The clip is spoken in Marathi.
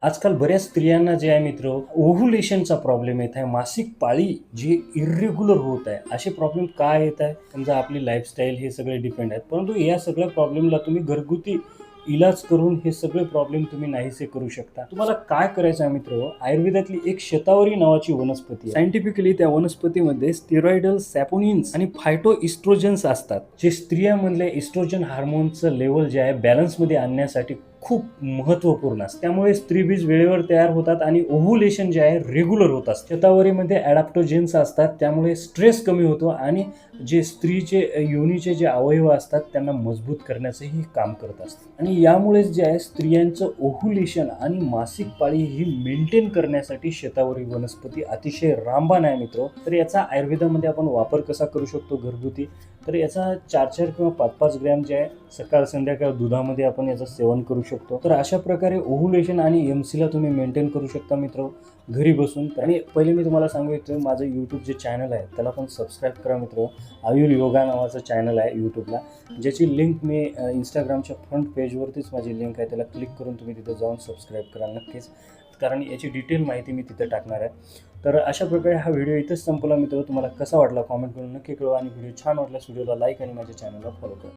आजकाल बऱ्याच स्त्रियांना जे आहे मित्र, ओव्ह्युलेशनचा प्रॉब्लेम येत आहे. मासिक पाळी जी इर्रेग्युलर होत आहे. असे प्रॉब्लेम का येत आहे? समजा आपली लाईफस्टाईल हे सगळे डिपेंड आहेत. परंतु या सगळ्या प्रॉब्लेमला तुम्ही घरगुती इलाज करून हे सगळे प्रॉब्लेम तुम्ही नाहीसे करू शकता. तुम्हाला काय करायचं आहे मित्र, आयुर्वेदातली एक शतावरी नावाची वनस्पती आहे. सायंटिफिकली त्या वनस्पतीमध्ये स्टेरॉइडल, सॅपोनिन्स आणि फायटोइस्ट्रोजन्स असतात, जे स्त्रियांमधले इस्ट्रोजन हार्मोनचं लेवल जे आहे बॅलन्समध्ये आणण्यासाठी खूप महत्त्वपूर्ण असतं. त्यामुळे स्त्रीबीज वेळेवर तयार होतात आणि ओव्ह्युलेशन जे आहे रेग्युलर होत असतं. शतावरीमध्ये ॲडॅप्टोजेन्स असतात, त्यामुळे स्ट्रेस कमी होतो आणि जे स्त्रीचे योनीचे जे अवयव असतात त्यांना मजबूत करण्याचंही काम करत असतं. आणि यामुळेच जे आहे स्त्रियांचं ओव्ह्युलेशन आणि मासिक पाळी ही मेंटेन करण्यासाठी शतावरी वनस्पती अतिशय रामबाण आहे मित्र. तर याचा आयुर्वेदामध्ये आपण वापर कसा करू शकतो घरगुती, तर याचा 4-4 किंवा 5-5 ग्रॅम जे आहे सकाळ संध्याकाळ दुधामध्ये आपण याचं सेवन करू शकतो. तर अशा प्रकारे ओव्ह्युलेशन आणि एमसीला तुम्ही मेंटेन करू शकता मित्र घरी बसून. आणि पहिले मी तुम्हाला सांगू इच्छितो, माझं यूट्यूब जे चॅनल आहे त्याला पण सबस्क्राईब करा मित्र. आयुर योगा नावाचं चॅनल आहे यूट्यूबला, ज्याची लिंक मी इंस्टाग्रामच्या फ्रंट पेजवरतीच माझी लिंक आहे, त्याला क्लिक करून तुम्ही तिथं जाऊन सबस्क्राईब करा नक्कीच, कारण याची डिटेल माहिती मी तिथे टाकणार आहे. तर अशा प्रकारे हा व्हिडिओ इथेच संपला मित्र. तुम्हाला कसा वाटला कॉमेंट करून नक्की कळवा आणि व्हिडिओ छान वाटल्यास व्हिडिओला लाईक आणि माझ्या चॅनलला फॉलो करा.